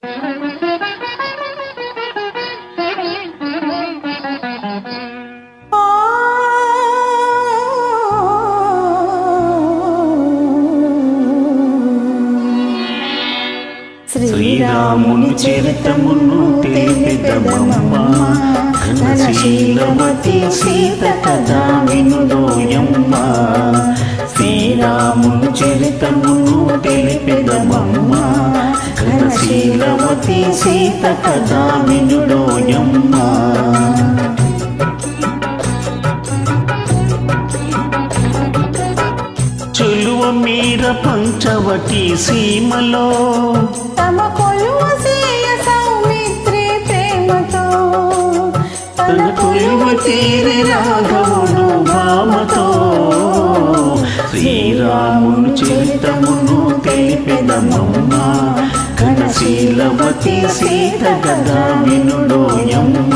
శ్రీరాముని చరితమును తెలిపెదమమ్మ, ఘనశీలవతి సీత కథ వినుడోయమ్మ. శ్రీరాముని చరితమును తెలిపెదమమ్మ, ఘనశీలవతి సీత కథ వినుడోయమ్మ. చెలువ మీర పంచవటి సీమలో తమ కొలువ సేయ సౌమిత్రి ప్రేమతో, తన కొలువ తీరి రాఘవుడు భామతో. శ్రీరాముని చరితమును తెలిపెదమమ్మ, ఘనశీలవతి సీత కథ వినుడోయమ్మ.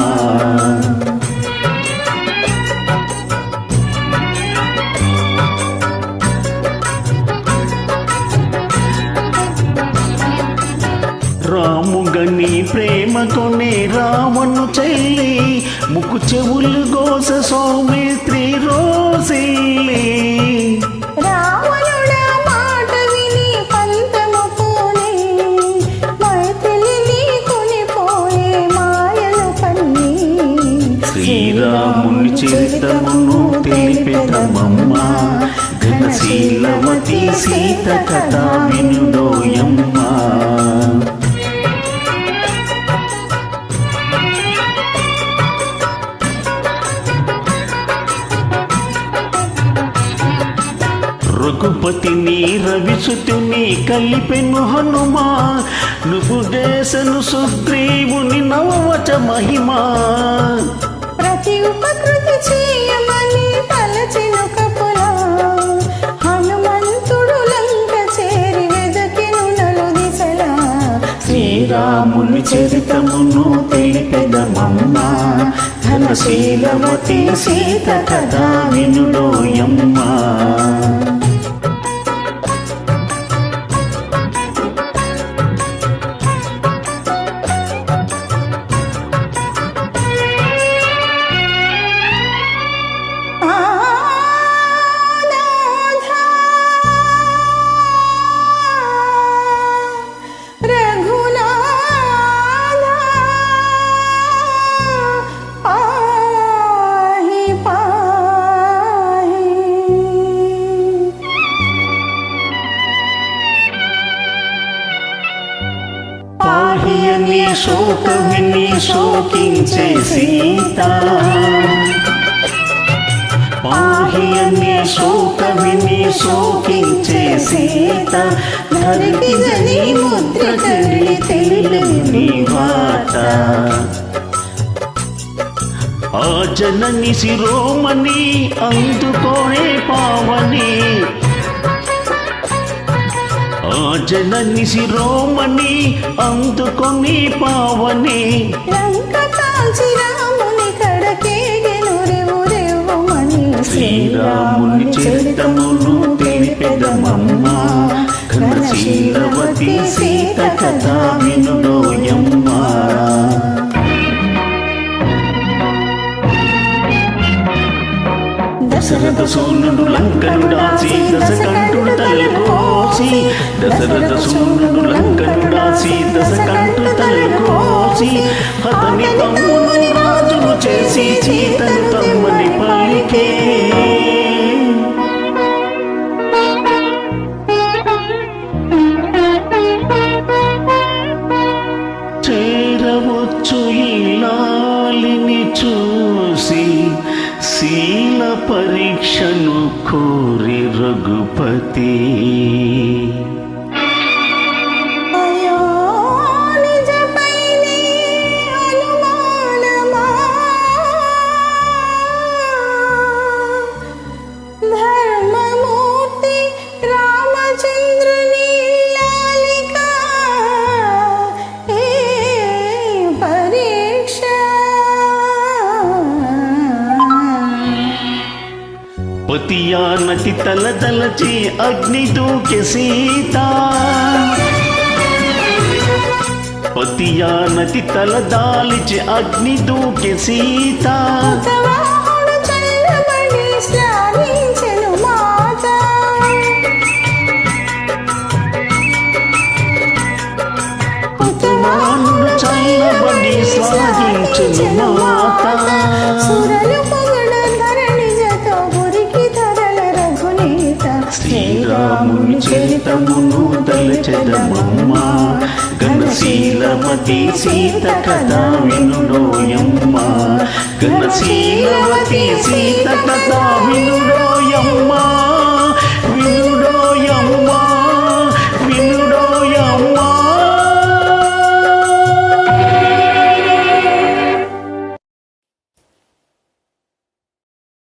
రాముగని ప్రేమతోనే రావణు చెల్లి, ముక్కు చెవులు గోస సౌమిత్రి రోసిల్లి. రావణుడా మాట విని పంతము పోని, మైథిలి కొనిపోయే మాయలు పన్ని. శ్రీరాముని చరితమును తెలిపెదమమ్మ, ఘనశీలవతి సీత కథ వినుడోయమ్మ. రఘుపతిని రవిసుతుని కలిపెను హనుమా, నువ్వు దేశను సుగ్రీవుని నవవచ మహిమా. ప్రతి ఉపకృతి చేయమని తలచిన కపులా, హనుమంతుడు లంక చేరి వెదకెను నలు దిశలా. శ్రీరాముని చరితమును తెలిపెదమమ్మ, ఘనశీలవతి సీత కథ వినుడోయమ్మ. పాహియని శోక విని శోకించే సీత, పాహియని శోక విని శోకించే సీత. ధరికిదని ముద్ర కడి తెలియని వాత, ఆ జనని శిరోమణి అందుకోనే పావని. ఆ జనని శిరోమణి అందుకొని పావని. లంక కాల్చి రాముని కడకేగెను రేవు రేవుమని. శ్రీరాముని చరితమును తెలిపెదమమ్మ, ఘనశీలవతి సీత కథ వినుడోయమ్మ. దశరథ సూనుడు లంకను దాచి దశకంఠుడు తలలు కోసి, దశరథ సూనుడు లంకను దాచి దశకంఠుడు తలలు కోసి, అతని తమ్ముని రాజును చేసి సీతను తమ్మని పలికే. చేరవచ్చు ఇల్లాలిని చూసి, శీల పరీక్షను కోరి రఘుపతి. అయ్యో నిజపైనే అనుమానమా, ధర్మమూర్తి రామచంద్రుని లాలిక ఏ పరీక్ష. పతియానతి తలతలచి అగ్ని దూకె సీత, అయోధ్య నది తలదాల్చి అగ్ని దూకి సీత కృతవాహుడు చల్లబడి స్నానించెను మాత కుమారుడు చల్లబడి శ్లాఘించెను మాత సురలు పొగడ ధరణి జత గురికి ధరల రఘునీత శ్రీరాముని చరితమును తలచెదమమ్మ ఘనశీలవతి సీత కథ వినుడోయమ్మ ఘనశీలవతి సీత కథ వినుడోయమ్మ